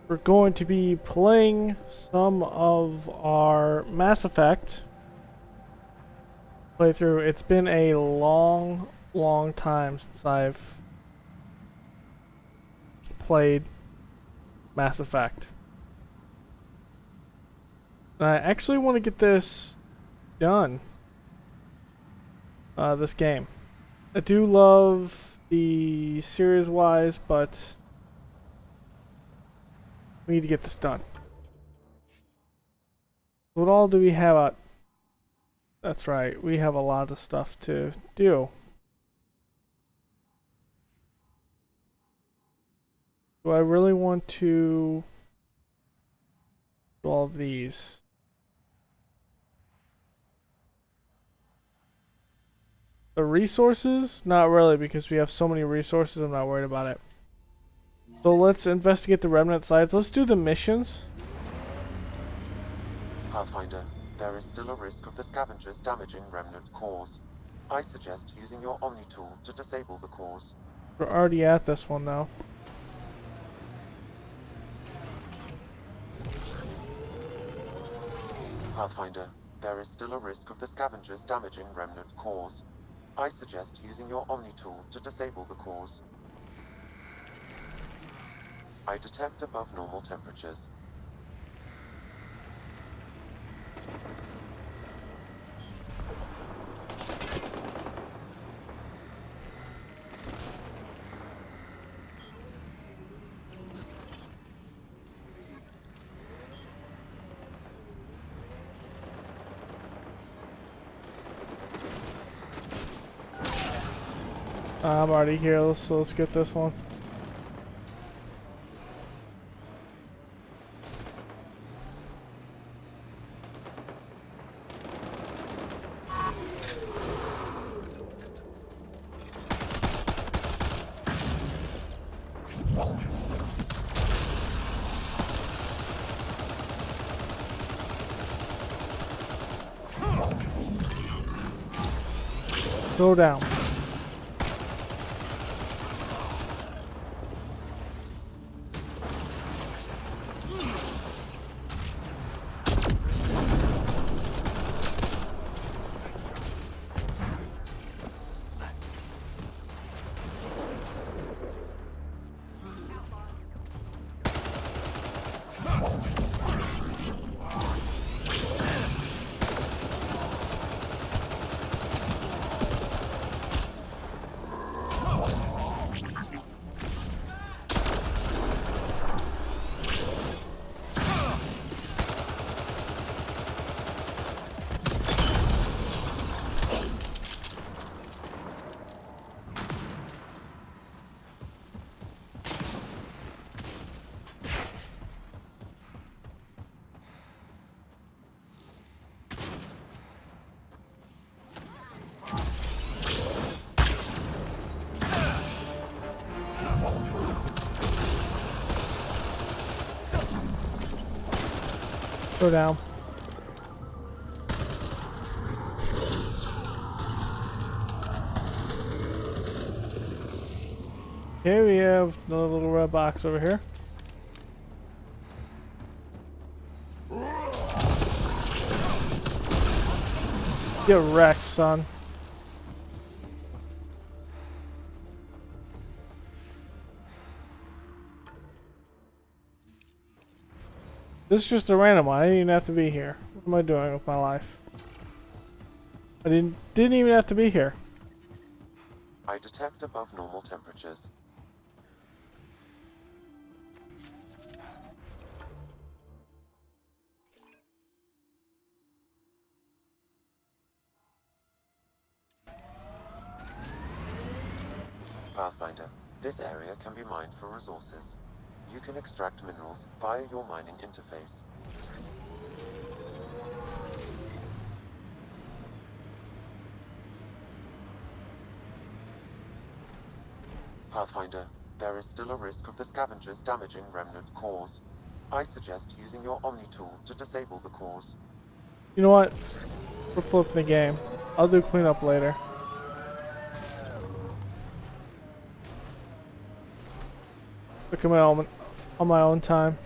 we're going to be playing some of our Mass Effect playthrough. It's been a long time since I've played Mass Effect. And I actually want to get this done. This game. I do love the series-wise, but we need to get this done. What all do we have out? That's right, we have a lot of stuff to do. Do I really want to do all of these? The resources? Not really, because we have so many resources, I'm not worried about it. So let's investigate the remnant sites. Let's do the missions. Pathfinder, there is still a risk of the scavengers damaging remnant cores. I suggest using your Omni tool to disable the cores. We're already at this one though. Pathfinder, there is still a risk of the scavengers damaging remnant cores. I suggest using your Omni tool to disable the cores. I detect above normal temperatures. I'm already here, so let's get this one. Go down. Go down. Okay, we have another little red box over here. Get wrecked, son. This is just a random one. I didn't even have to be here. What am I doing with my life? I didn't even have to be here. I detect above normal temperatures. Pathfinder, this area can be mined for resources. You can extract minerals via your mining interface. Pathfinder, there is still a risk of the scavengers damaging remnant cores. I suggest using your Omni tool to disable the cores. You know what? We're flipping the game. I'll do cleanup later. Look at my own, on my own time.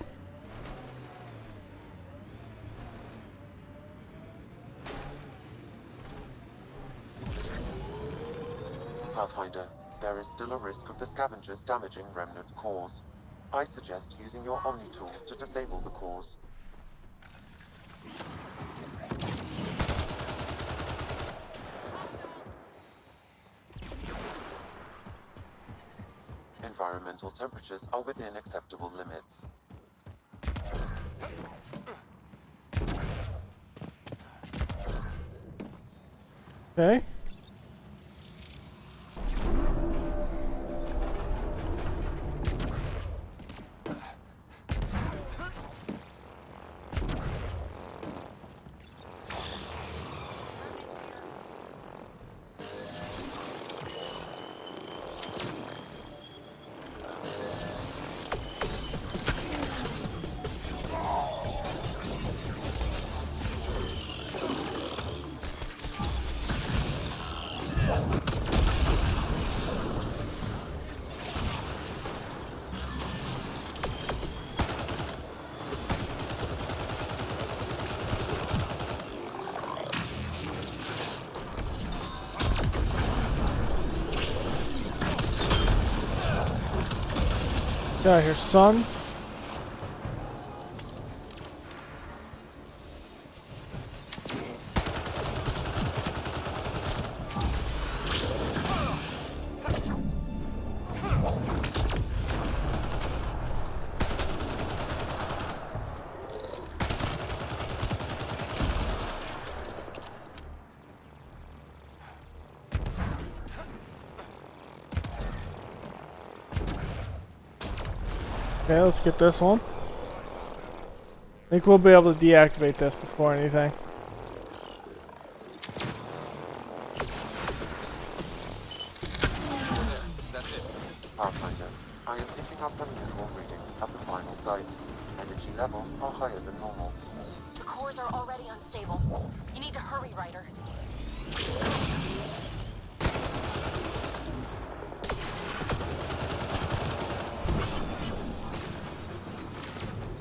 Pathfinder, there is still a risk of the scavengers damaging remnant cores. I suggest using your Omni tool to disable the cores. Environmental temperatures are within acceptable limits. Okay. Get out of here, son. Okay, let's get this one. I think we'll be able to deactivate this before anything. That's it. Pathfinder, I am picking up unusual readings at the final site. Energy levels are higher than normal. The cores are already unstable. You need to hurry, Ryder.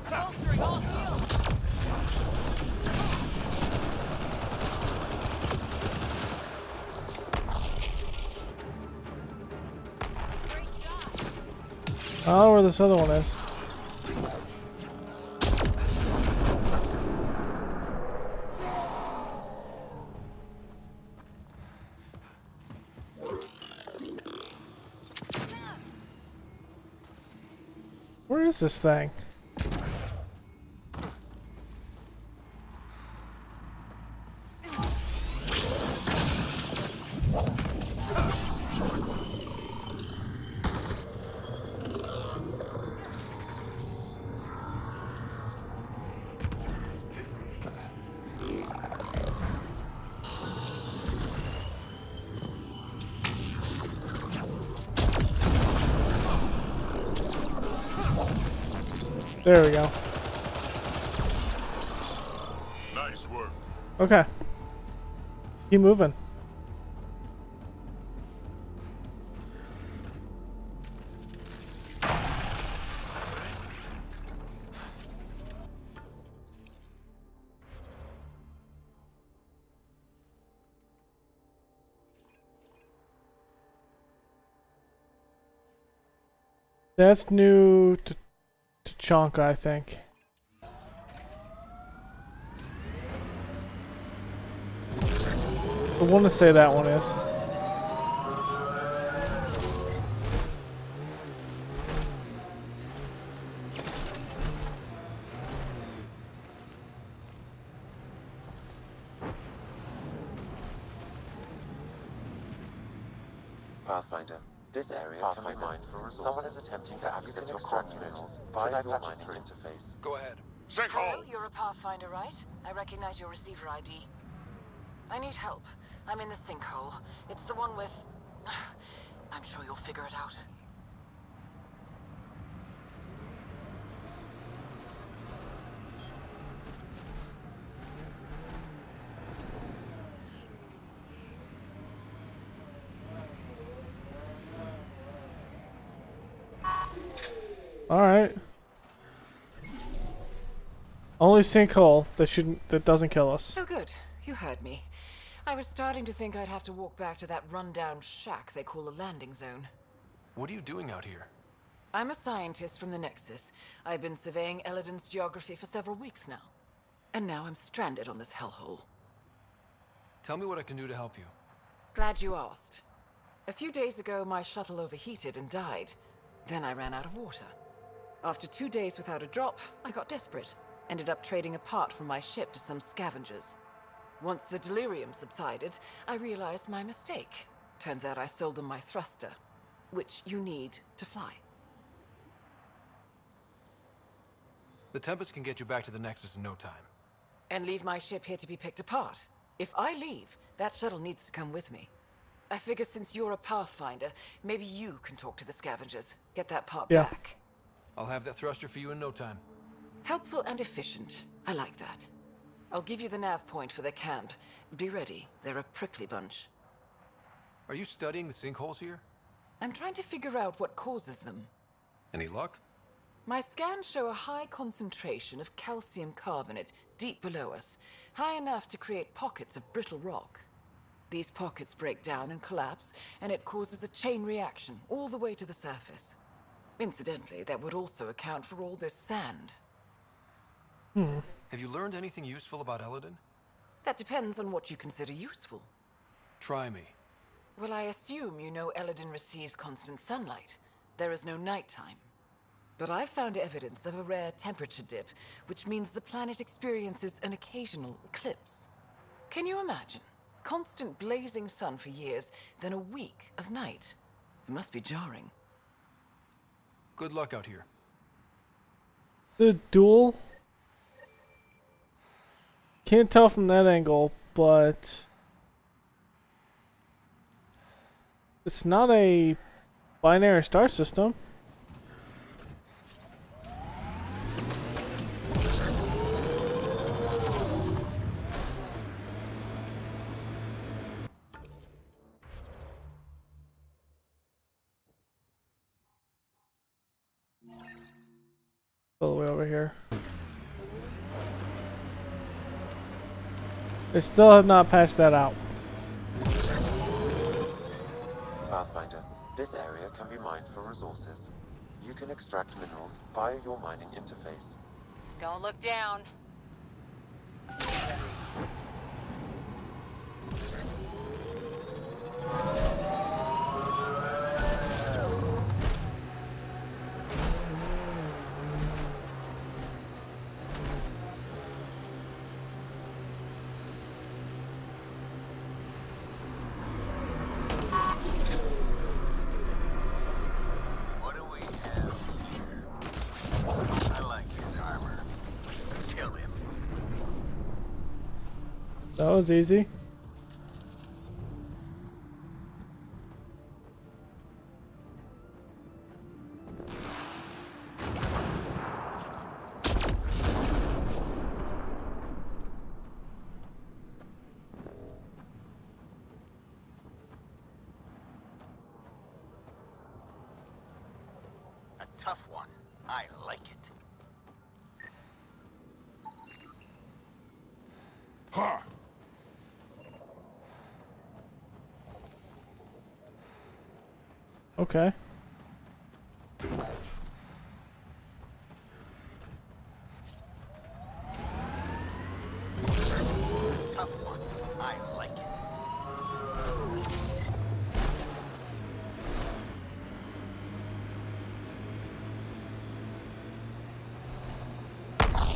Bolstering all shields. Great shot. I don't know where this other one is. Where is this thing? There we go. Nice work. Okay. Keep moving. That's new to Chonka, I think. I want to say that one is. Pathfinder, this area can be mined for resources. Someone is attempting to access your core minerals via your mining interface. Go ahead. Hello, you're a Pathfinder, right? I recognize your receiver ID. I need help. I'm in the sinkhole. It's the one with... I'm sure you'll figure it out. Alright. Only sinkhole that doesn't kill us. Oh, good. You heard me. I was starting to think I'd have to walk back to that rundown shack they call a landing zone. What are you doing out here? I'm a scientist from the Nexus. I've been surveying Eladin's geography for several weeks now. And now I'm stranded on this hellhole. Tell me what I can do to help you. Glad you asked. A few days ago, my shuttle overheated and died. Then I ran out of water. After 2 days without a drop, I got desperate. Ended up trading a part from my ship to some scavengers. Once the delirium subsided, I realized my mistake. Turns out I sold them my thruster, which you need to fly. The Tempest can get you back to the Nexus in no time. And leave my ship here to be picked apart. If I leave, that shuttle needs to come with me. I figure since you're a Pathfinder, maybe you can talk to the scavengers. Get that part back. I'll have that thruster for you in no time. Helpful and efficient. I like that. I'll give you the nav point for their camp. Be ready. They're a prickly bunch. Are you studying the sinkholes here? I'm trying to figure out what causes them. Any luck? My scans show a high concentration of calcium carbonate deep below us, high enough to create pockets of brittle rock. These pockets break down and collapse, and it causes a chain reaction all the way to the surface. Incidentally, that would also account for all this sand. Have you learned anything useful about Eladin? That depends on what you consider useful. Try me. Well, I assume you know Eladin receives constant sunlight. There is no nighttime. But I've found evidence of a rare temperature dip, which means the planet experiences an occasional eclipse. Can you imagine? Constant blazing sun for years, then a week of night. It must be jarring. Good luck out here. The duel. Can't tell from that angle, but it's not a binary star system. All the way over here. They still have not patched that out. Pathfinder, this area can be mined for resources. You can extract minerals via your mining interface. Don't look down. What do we have here? I like his armor. Kill him. That was easy. A tough one. I like it. Ha! Okay. Tough one. I like it.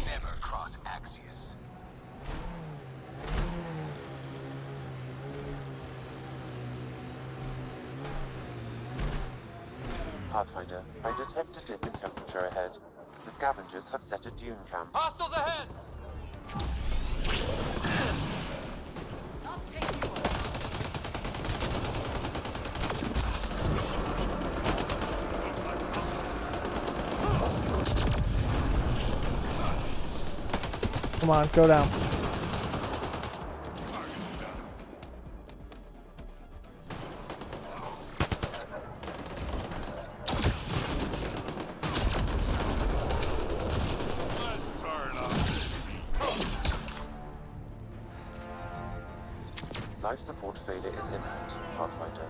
Never cross Axios. Pathfinder, I detect a dip in temperature ahead. The scavengers have set a dune camp. Hostiles ahead! Come on, go down. Life support failure is imminent, Pathfinder.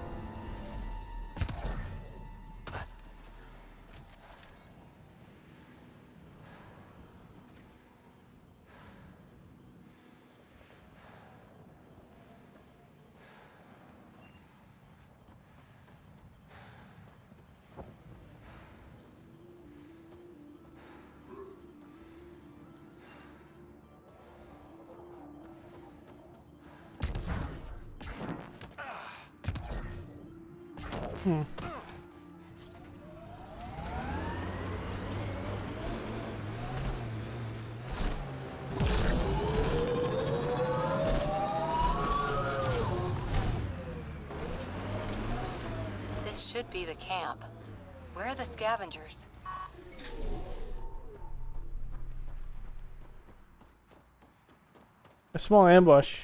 This should be the camp. Where are the scavengers? A small ambush.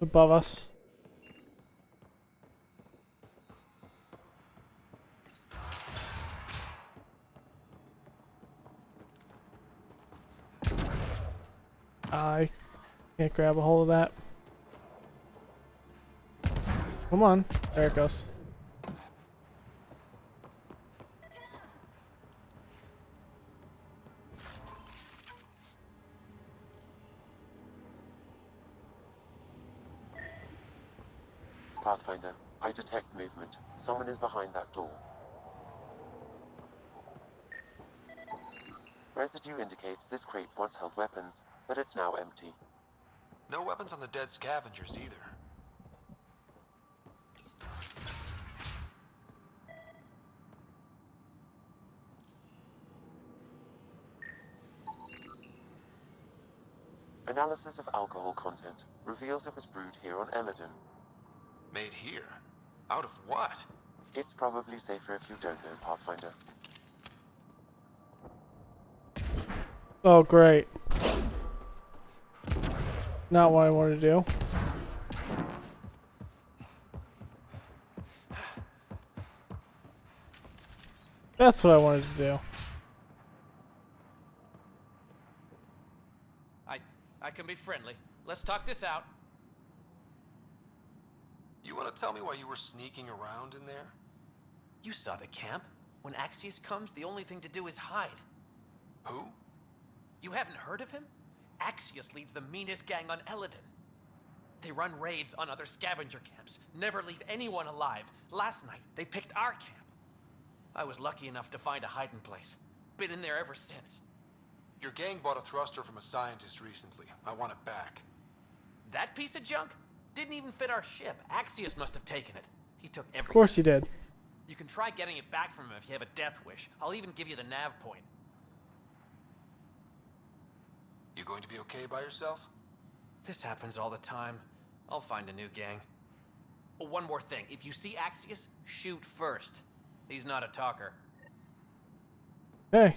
Above us. I can't grab a hold of that. Come on. There it goes. Pathfinder, I detect movement. Someone is behind that door. Residue indicates this crate once held weapons, but it's now empty. No weapons on the dead scavengers either. Analysis of alcohol content reveals it was brewed here on Eladon. Made here? Out of what? It's probably safer if you don't know, Pathfinder. Oh, great. Not what I wanted to do. That's what I wanted to do. I can be friendly. Let's talk this out. You want to tell me why you were sneaking around in there? You saw the camp. When Axius comes, the only thing to do is hide. Who? You haven't heard of him? Axius leads the meanest gang on Eladon. They run raids on other scavenger camps, never leave anyone alive. Last night, they picked our camp. I was lucky enough to find a hiding place. Been in there ever since. Your gang bought a thruster from a scientist recently. I want it back. That piece of junk didn't even fit our ship. Axius must have taken it. He took everything. Of course you did. You can try getting it back from him if you have a death wish. I'll even give you the nav point. You going to be okay by yourself? This happens all the time. I'll find a new gang. Oh, one more thing. If you see Axius, shoot first. He's not a talker. Hey.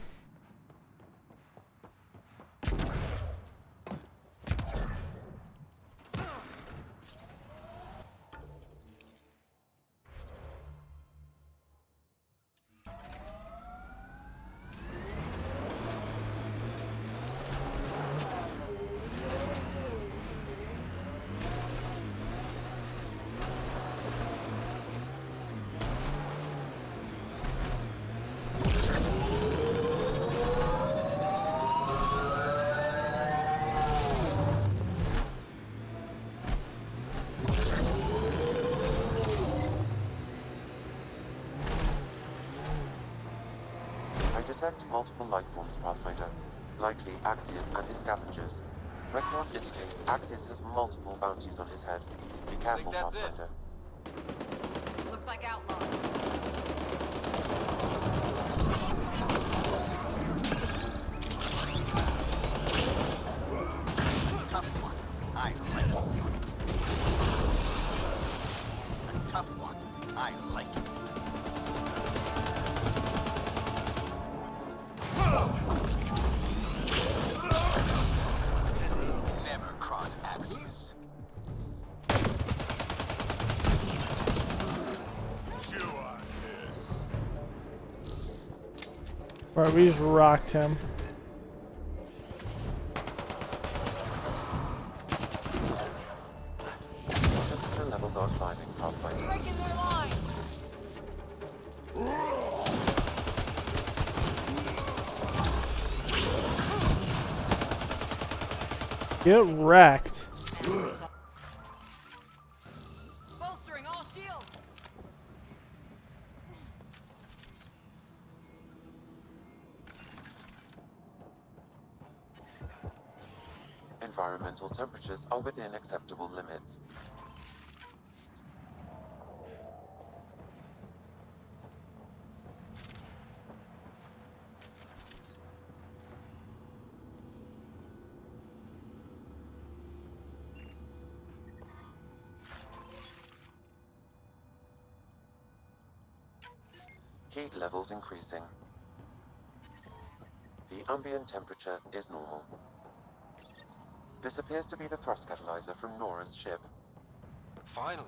Detect multiple life forms, Pathfinder. Likely Axius and his scavengers. Records indicate Axius has multiple bounties on his head. Be careful, that's it. Pathfinder. Looks like outlaw. Tough one. I like this. A tough one. Right, we just rocked him. Temperature levels are climbing, Pathfinder. Breaking their line! Get wrecked. Bolstering all shields! Environmental temperatures are within acceptable limits. Heat levels increasing. The ambient temperature is normal. This appears to be the thrust catalyzer from Nora's ship. Finally.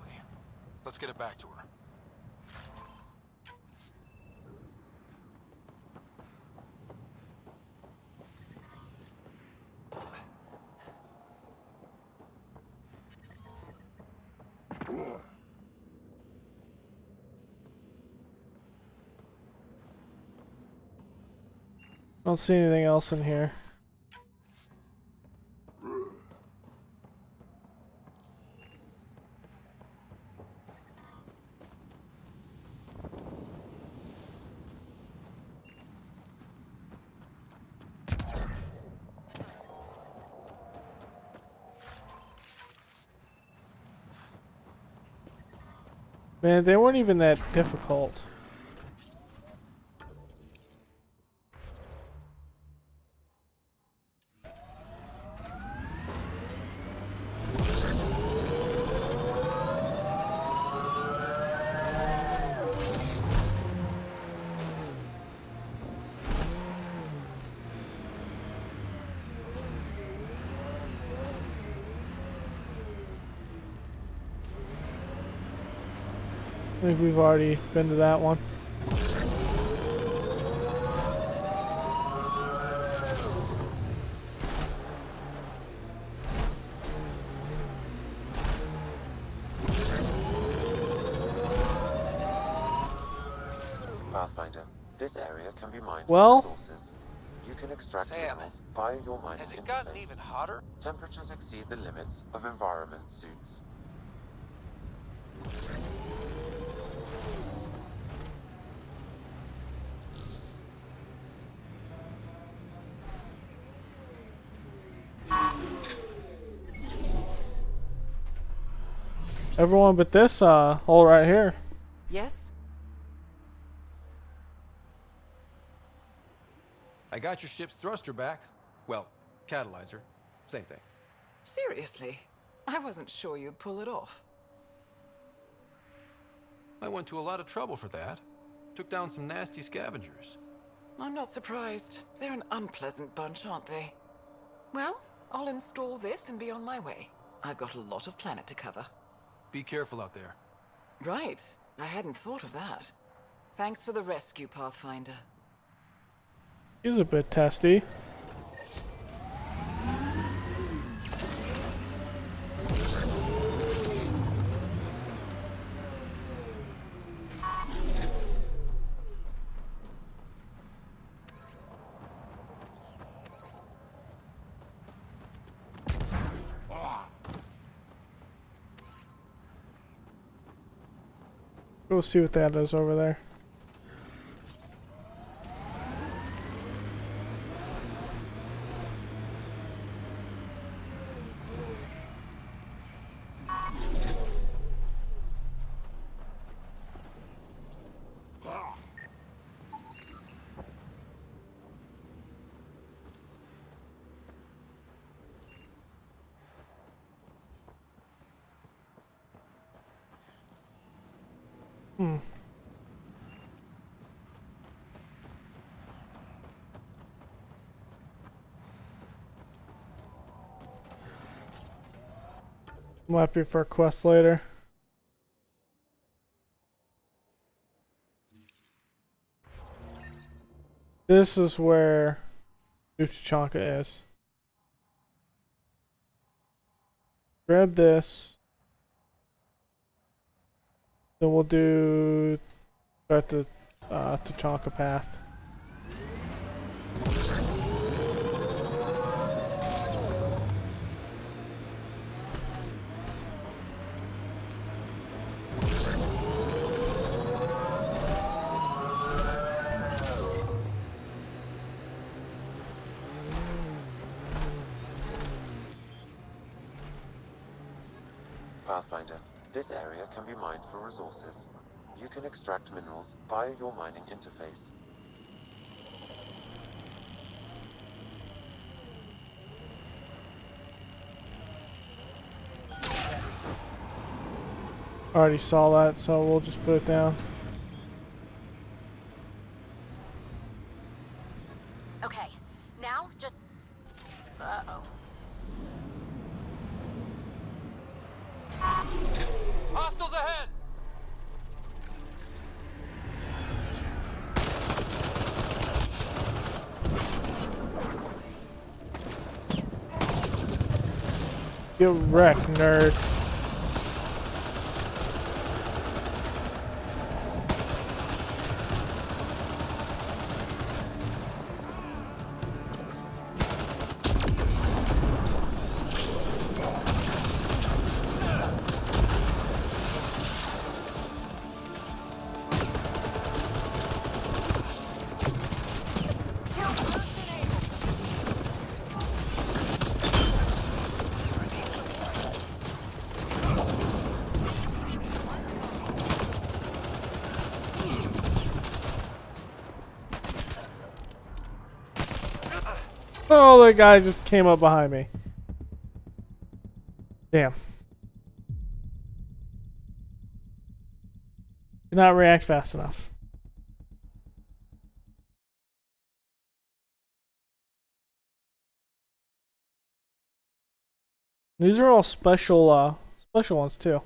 Let's get it back to her. Don't see anything else in here. Man, they weren't even that difficult. I think we've already been to that one. Pathfinder, this area can be mined Well? for resources. You can extract Sam, minerals via your mining Has it gotten interface. even hotter? Temperatures exceed the limits of environment suits. Everyone but this hole right here. Yes? I got your ship's thruster back. Well, catalyzer. Same thing. Seriously? I wasn't sure you'd pull it off. I went to a lot of trouble for that. Took down some nasty scavengers. I'm not surprised. They're an unpleasant bunch, aren't they? Well, I'll install this and be on my way. I've got a lot of planet to cover. Be careful out there. Right. I hadn't thought of that. Thanks for the rescue, Pathfinder. He's a bit testy. Go see what that is over there. Might be for a quest later. This is where Uchichanka is. Grab this. Then we'll do start the Tachanka path. Pathfinder, this area can be mined for resources. You can extract minerals via your mining interface. Already saw that, so we'll just put it down. Okay, now just... Uh-oh. Hostiles ahead! Get wrecked, nerd. Oh, the guy just came up behind me. Damn. Did not react fast enough. These are all special ones too.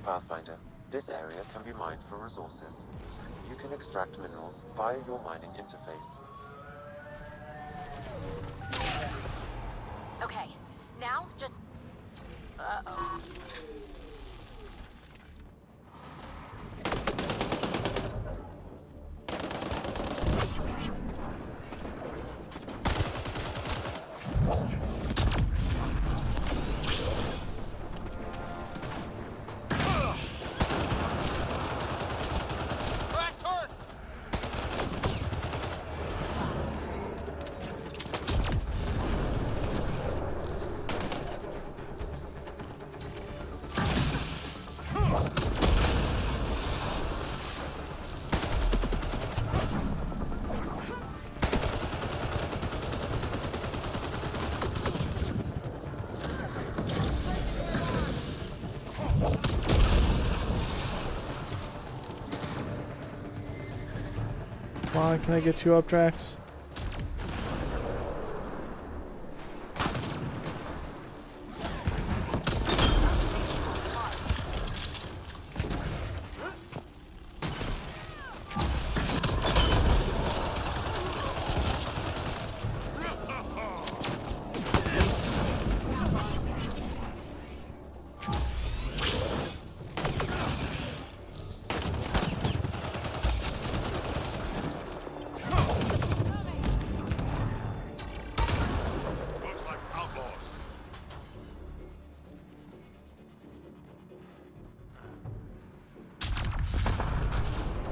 Pathfinder, this area can be mined for resources. You can extract minerals via your mining interface. Okay, now just... Uh-oh. Crash hurt! Come on, can I get you up, Drax?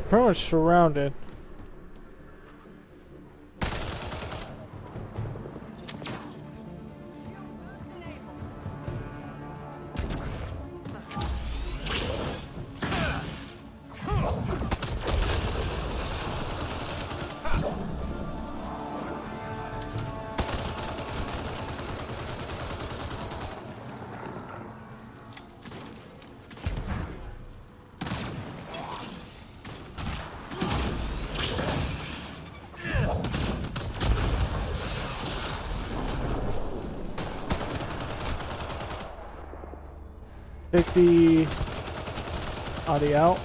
Pretty much surrounded. Take the body out.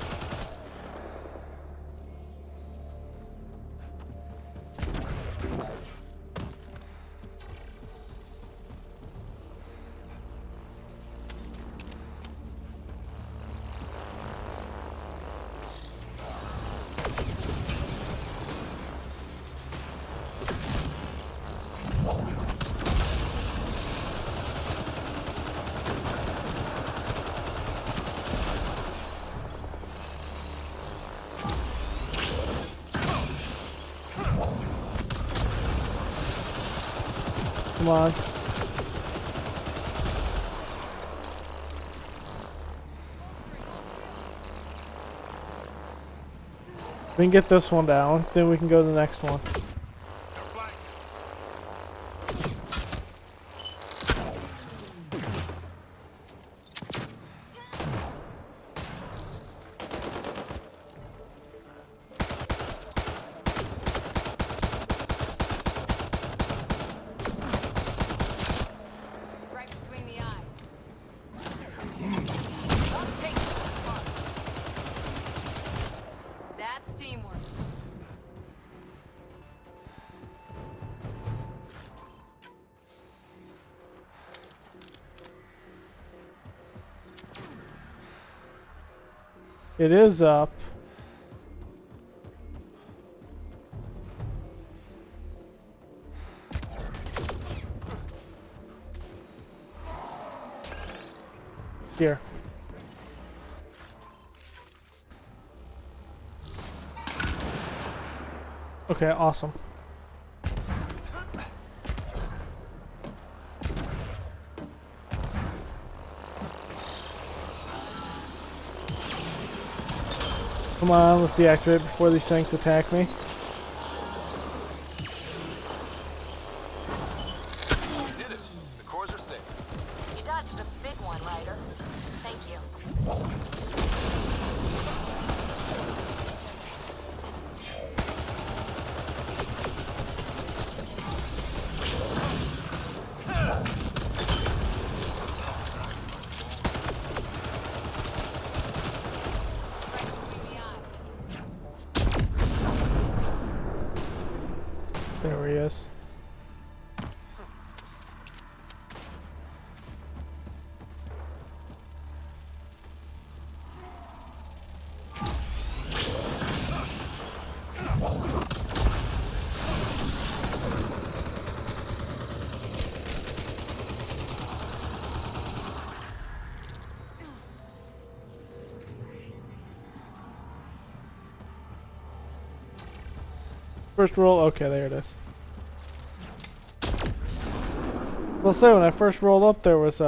Come on. We can get this one down, then we can go to the next one. Right between the eyes. Don't take it too far. That's teamwork. It is up. Here. Okay, awesome. Come on, let's deactivate before these things attack me. You did it. The cores are safe. You dodged a big one, Ryder. Thank you. There he is. First roll, okay, there it is. We'll say when I first rolled up there was